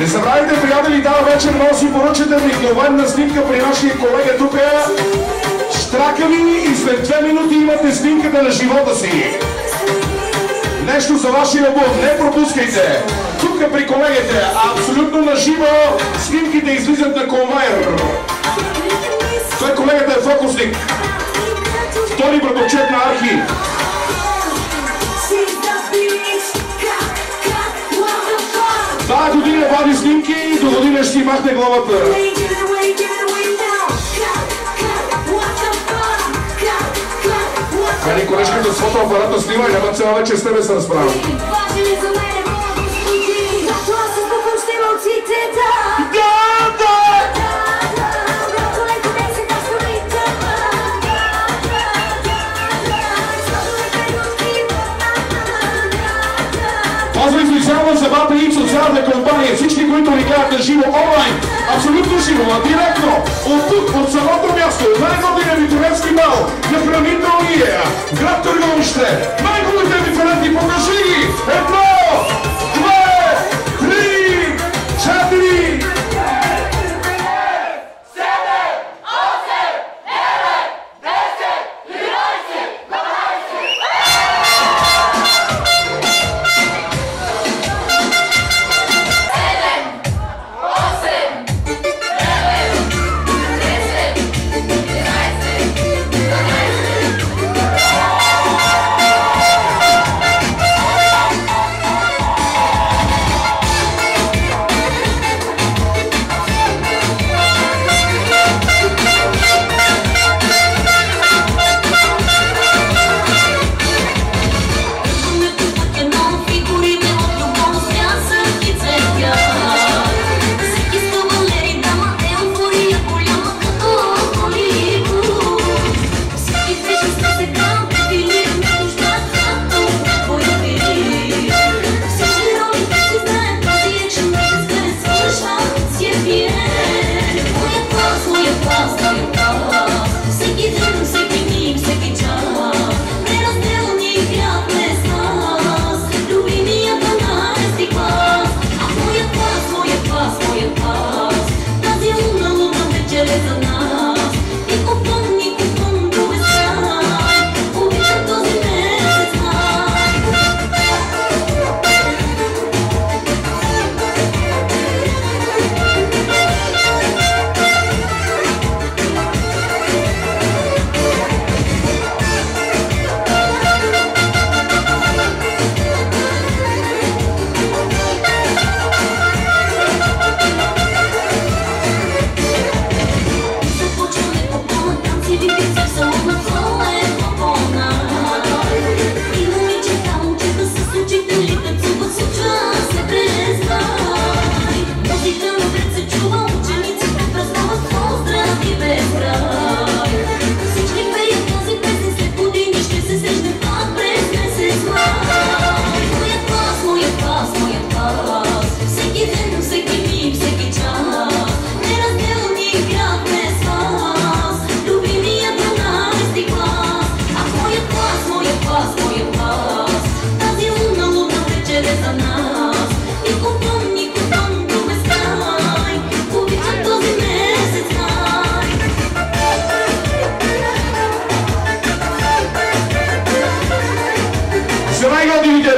Не забравяйте, приятели, тази вечер може да си поръчате мигновена снимка при нашия колега тук. Штракави и след 2 минути имате снимката на живота си. Нещо за вашия албум, не пропускайте. Тук при колегите, абсолютно на живо, снимките излизат на конвейер. Той колегата е фокусник. Втори братовчет на Архи. Тази година вади снимки и до година ще си махне главата. Ани колежката с фотоапарата снима и няма цяла вече с тебе се разправя. Аз ви излизавам за бата и социалната компания, всички, които ни гледат на живо онлайн, абсолютно живо, а директно, от тук, от самото място, най-годния витуренски бал на хранителния град Търговище. Най-годните диференти, покажи ги! 1, 2, 3, 4...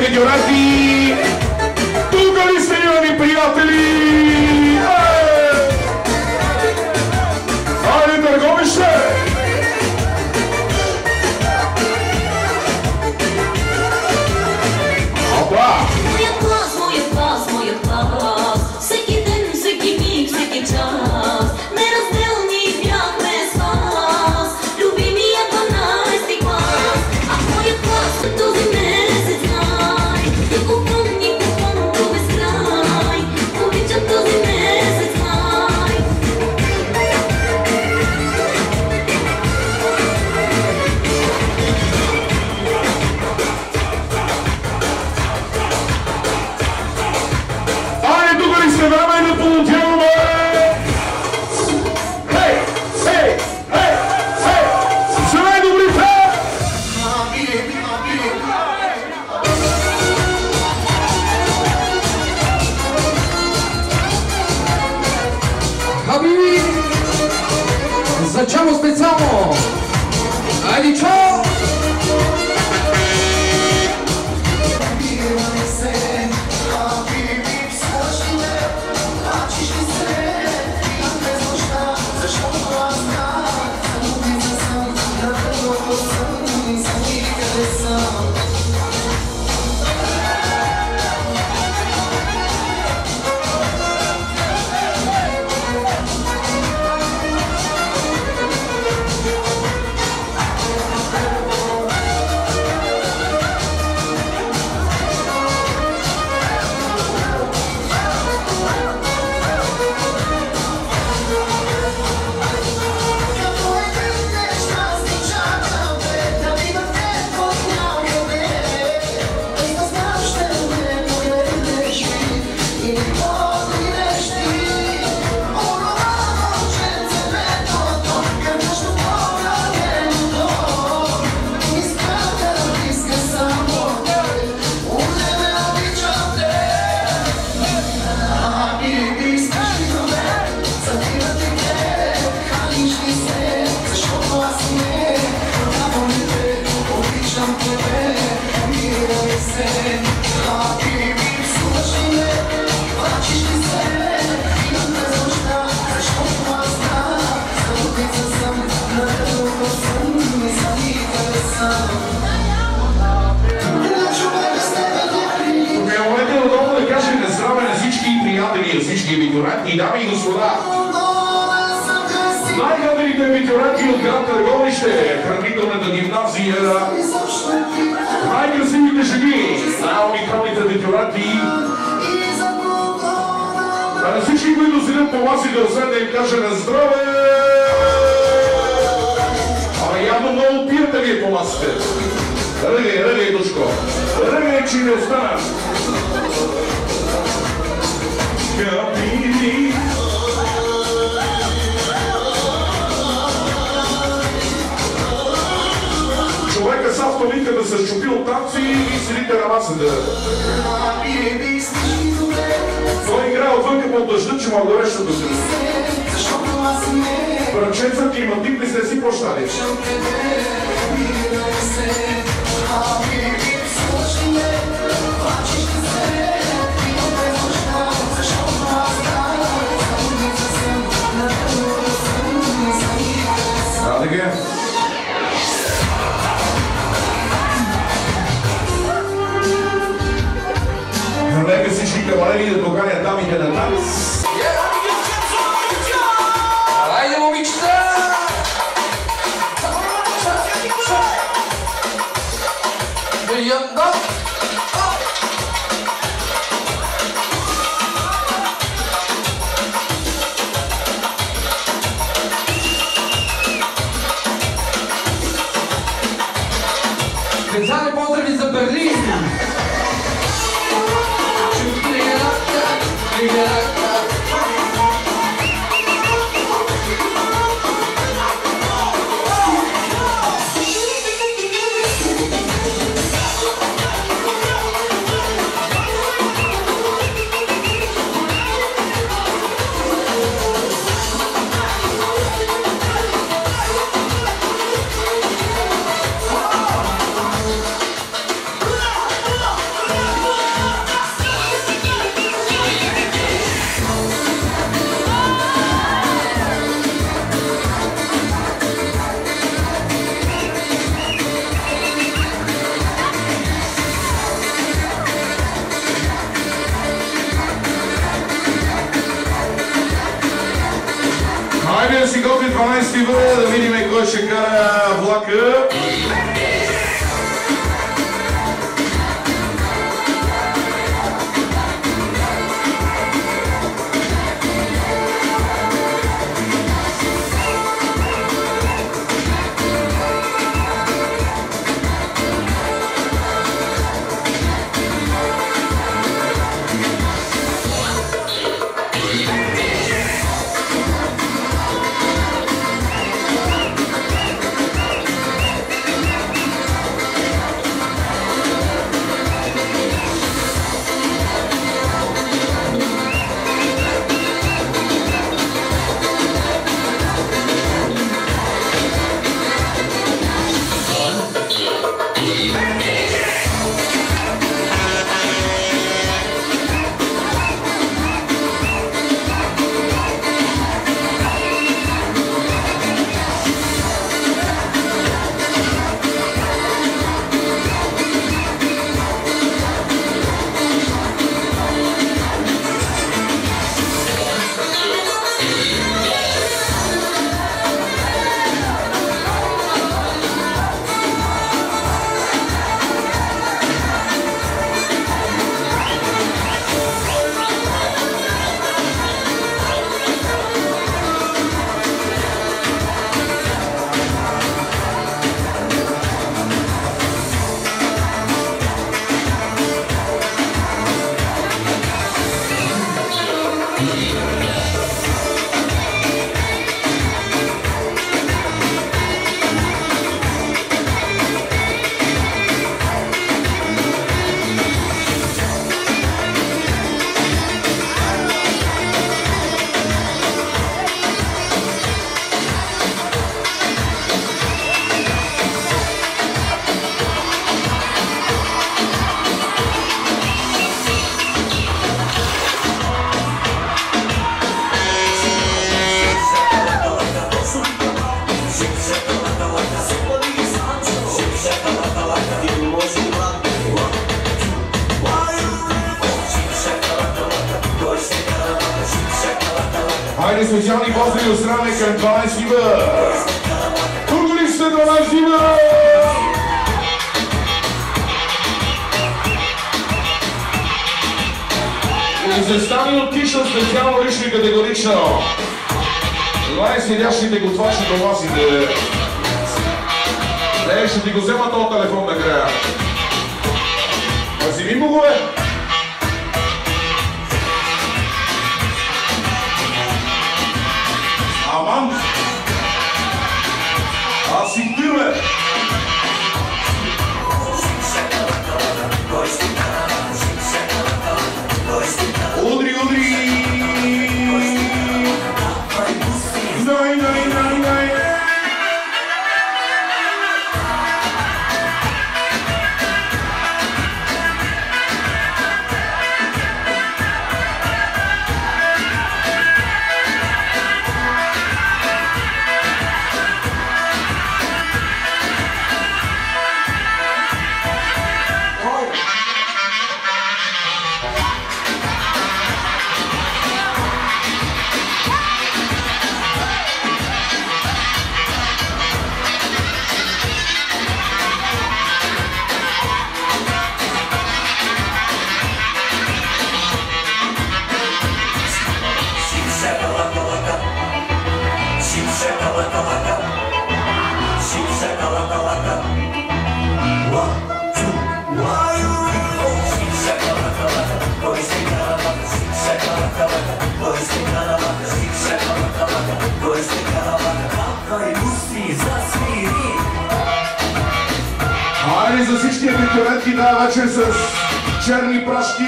Видеографии! Тук ли сте, юни приятели? Айде, Търговище! Опа! Моят клас, моят клас, моят клас. Всеки ден, всеки миг, всеки час. Неразделни бяхме с вас. Любимия 12 клас. А моят клас е този месец. Обичам този facciamo spezzamo! Dai, ciao! И дами и господа, най-гадените абитуриенти от град Търговище, хранителната гимназия, най-красивите жени, най-уникалните абитуриенти, а на всички, които седят по масите, освен да им кажа на здраве, ама явно много пиете вие по масите. Ръгай, душко, ръгай, че не остана. Човека с автолинката се щупил танци и седите на масата. Той играе отвънка по дъжда, че му горещото си. Бръчецът климатик не сте си плащали. Така. Нека всички кавалери да доканят дамите на танц. Айде, момичета! Специални поздрави за Берлин! Хайде да си готви 12-ти бъде, да видим кой ще кара влака. Хайде специални поздрави от страна към 12 Ива. Тук ли сте 12 Ива? И за Стани от Кишъл специално лично и категорично. Това е седящите готвачи домасите. Не, ще ти го взема този телефон накрая. Вземи му го, бе! Аман! Аз си ти, бе! Удри, удри! Най, най, най, най! Хайде за всички абитуриенти тази вечер с черни прашки.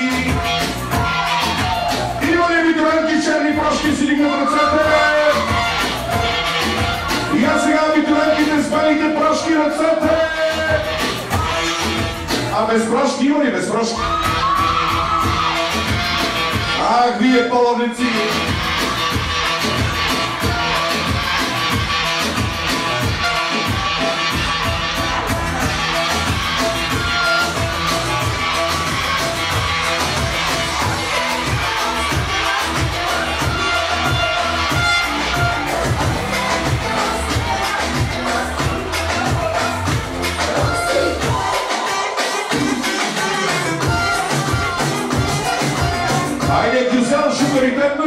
Има ли абитуриенти черни прашки, си дигнат ръцете? И аз сега абитуриентите с белите прашки ръцете. А без прашки има ли без прашки? Ах, вие палавници! Хайде, Гюзел, шугаритетно!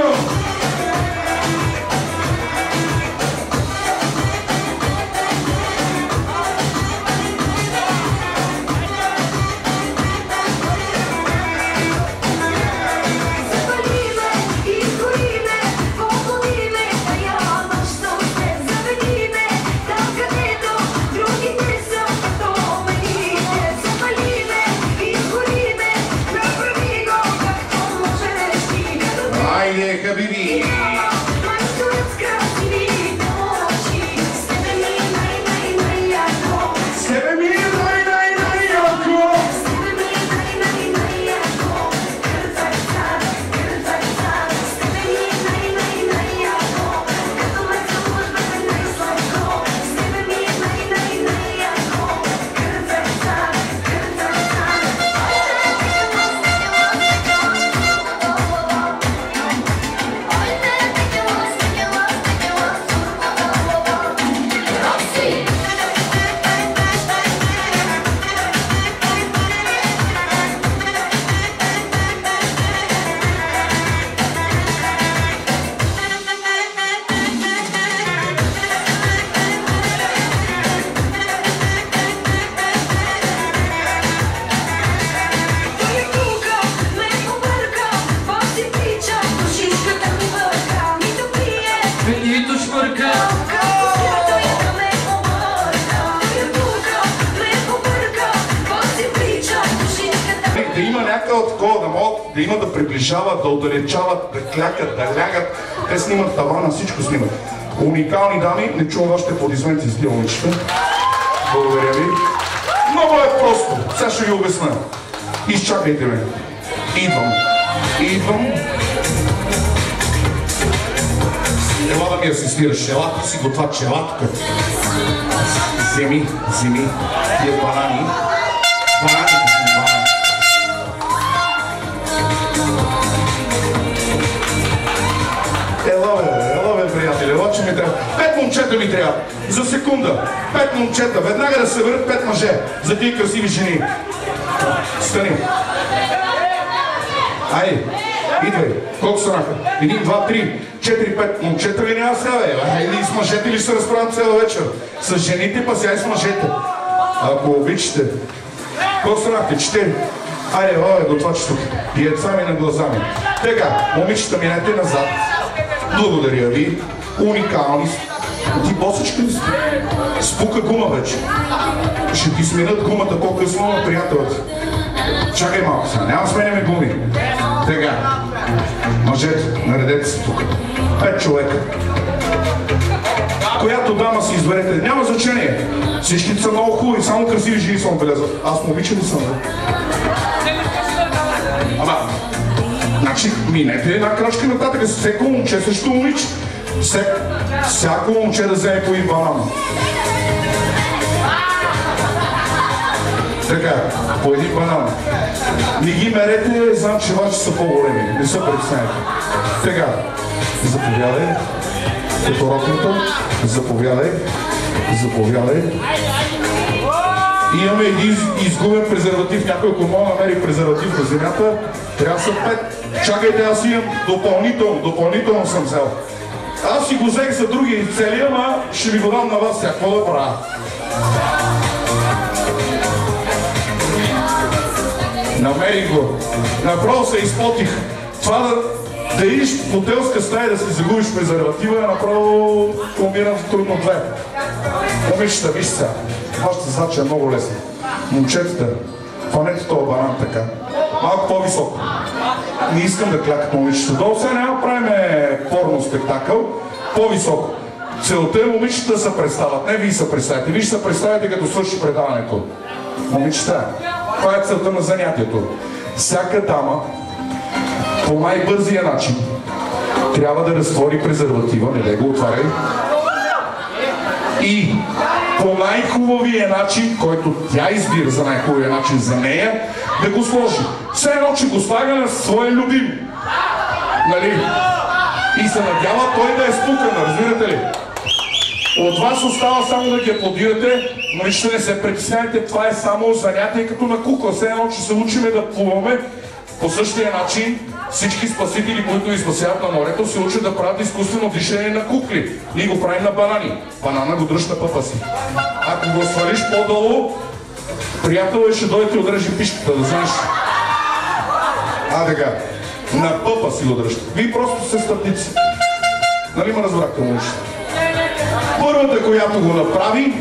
Хайде, хабиби! Себе ми е най-най-най-яко! Да има някакъв такова, да могат да има да приближават, да отдалечават, да клякат, да лягат. Те снимат тавана, всичко снимат. Уникални дами, не чувам вашите аплодисменти с тия момичета. Благодаря ви. Много е просто, сега ще ви обясня. Изчакайте ме. Идвам. Ела да ми асистираш, ела ти си готвач, ела тук. Вземи тия банани. Бананите си, банани. Ела, бе, момчета ми трябва. За секунда. 5 момчета. Веднага да се върнат 5 мъже. За тия красиви жени. Стани. Айде. Идвай. Колко са наха? 1, 2, 3, 4, 5. Момчета ли няма сега, бе? Айде и с мъжете ли ще се разправят цяла вечер? С жените, па сега и с мъжете. Ако обичате. Колко са наха? 4. Айде, готвачи тук. Пиеца ми на глаза ми. Тега, момичета, минете назад. Благодаря ви. Уникални. Ти босичка ли си? Спука гума вече. Ще ти сменят гумата по-късно на приятелът. Чакай малко сега, няма сменяме гуми. Тега, мъжете, наредете се тук. 5 човека. Която дама си изберете, няма значение. Всичките са много хубави, само красиви жени съм белязал. Аз момиче ли съм, бе? Ама, значи, минете една крачка нататък, всеко момче също момиче. Всяко момче да вземе по един банан. Така, по един банан. Не ги мерете, знам, че ваши са по-големи. Не се притесняйте. Така, заповядай. Фоторокната. Заповядай. Заповядай. Имаме един изгубен презерватив. Някой, ако мога намери презерватив на земята, трябва да са 5. Чакайте, аз имам допълнително съм взел. Аз си го взех за други цели, ама ще ви го дам на вас сега. Какво да правя? Намерих го. Направо се изпотих. Това да идиш в хотелска стая да си загубиш презерватива, направо умирам в трудно две. Момичета, виж сега. Вашата задача е много лесна. Момчетата, фанете този банан така. Малко по-високо. Не искам да клякат момичета. Долу сега няма правим порно спектакъл. По-високо. Целта е момичета да се представят. Не вие се представите. Вие ще се представите като свърши предаването. Момичета, това е целта на занятието. Всяка дама по най-бързия начин трябва да разтвори презерватива, не да го отваряй. И по най-хубавия начин, който тя избира за най-хубавия начин за нея, да го сложи. Все едно, че го слага на своя любим. Нали? И се надява той да е спукан, разбирате ли? От вас остава само да ги аплодирате, но и ще не се притесняйте, това е само занятие като на кукла. Все едно, че се учиме да плуваме по същия начин. Всички спасители, които изпасяват на морето, се учат да правят изкуствено дишане на кукли. Ние го правим на банани. Банана го дръж на пъпа си. Ако го свалиш по-долу, приятел ще дойде и отрежи пишката, да знаеш. Така. На пъпа си го дръж. Вие просто се стъпници. Нали ме разбрахте, момичета? Първата, която го направи,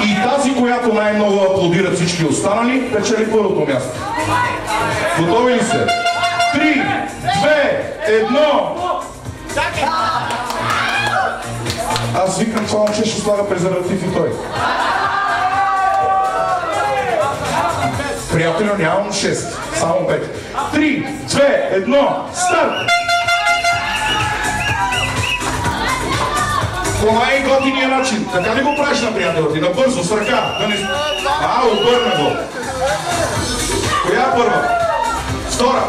и тази, която най-много аплодират всички останали, печели първото място. Готови ли се? 3, 2, 1. Аз викам, това момче ще слага презерватив и той. Приятелю, нямам 6, само 5. 3, 2, 1, старт! По най-готиния начин. Така ли го правиш на приятела ти? Набързо, с ръка. Да не... обърна го. Коя е първа? Втора.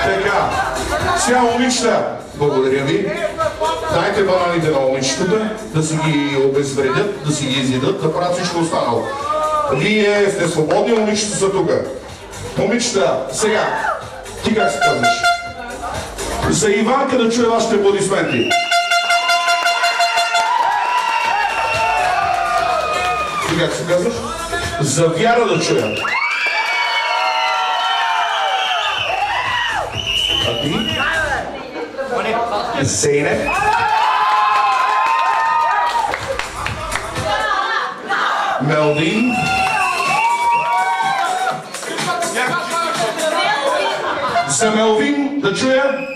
Така. Сега, момичета, благодаря ви. Дайте бананите на момичетата, да си ги обезвредят, да си ги изядат, да правят всичко останало. Вие сте свободни, момичета са тук. Момичета, сега, ти как се казваш? За Иванка да чуе вашите аплодисменти. Ти как се казваш? За Вяра да чуя. А ти? Зейнеп. Мелвин. За Мелвин да чуя.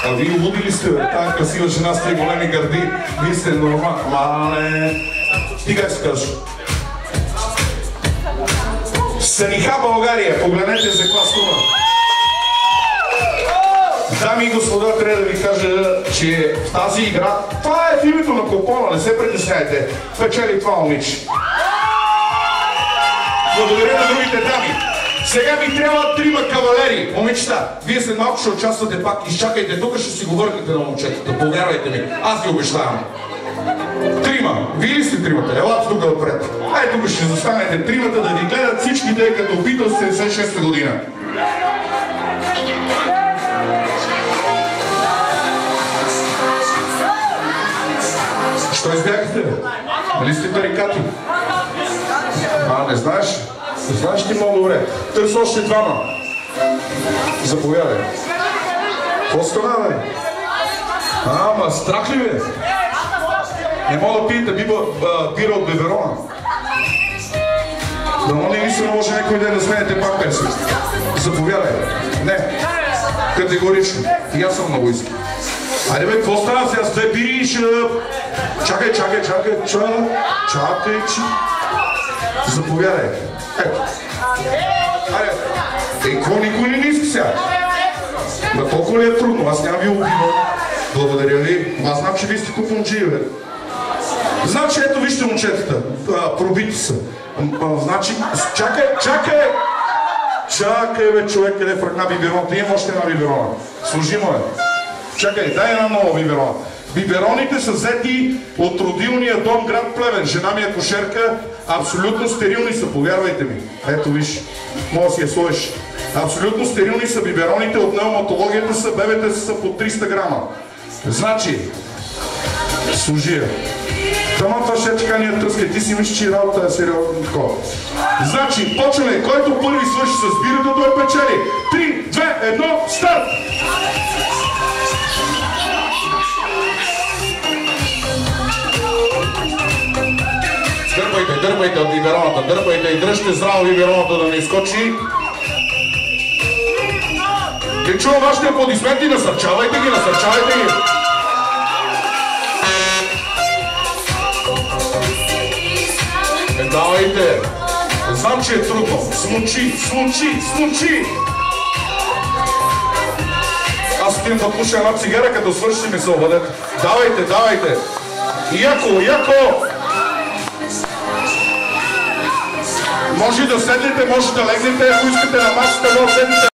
А вие луди ли сте, бе? Тая красива жена с три големи гърди. Вие сте нормални. Ти как се кажеш? Саниха България, погледнете за каква сума. Дами и господа, трябва да ви кажа, че в тази игра, това е в името на купона, не се притесняйте, печели това момиче. Благодаря на другите дами. Сега ви трябва трима кавалери. Момичета, вие след малко ще участвате пак. Изчакайте, тук ще си го върнете на момчетата. Повярвайте ми, аз ви обещавам. Трима. Вие ли сте тримата? Елате тук отпред. Ай, тук ще застанете тримата да ви гледат всичките като Beatles 76 година. Що избягахте? Нали сте тарикати? Не знаеш? Не знаеш ти много добре. Търси още двама. Заповядай. Какво стана, бе? Ама, страх ли, бе? Не мога да пиете бира от беберона. Дано не ви се наложи някой ден да сменете памперси. Заповядай. Не. Категорично. И аз съм на войски. Айде бе, какво става сега с две бири и ще... Чакай. Заповядай. Ето. Айде. Какво никой не иска сега? Ма толкова ли е трудно? Аз няма ви убивам. Благодаря ви. Аз знам, че ви сте купонджии, бе. Значи, ето вижте момчетата. Пробити са. Значи, чакай, бе, човек, къде в ръкна бибероната. Имам още една биберона. Служи му е. Чакай, дай една нова биберона. Бибероните са взети от родилния дом град Плевен. Жена ми е кошерка, абсолютно стерилни са, повярвайте ми. Ето виж, може да си я сложиш. Абсолютно стерилни са бибероните, от неоматологията са, бебете са по 300 грама. Значи, служи я. Тама това ще така ни тръска, ти си мислиш, че работа е сериозно такова. Значи, почваме, който първи свърши с бирата, той печели. 3, 2, 1, старт! Дърпайте от бибероната, дърпайте и дръжте здраво бибероната да не изкочи. Не чувам вашите аплодисменти, насърчавайте ги. Давайте. Знам, че е трудно. Смучи. Аз отивам да пуша една цигара, като свърши ми се обадете. Давайте. Яко. Може да седнете, може да легнете, ако искате на масата, може да седнете.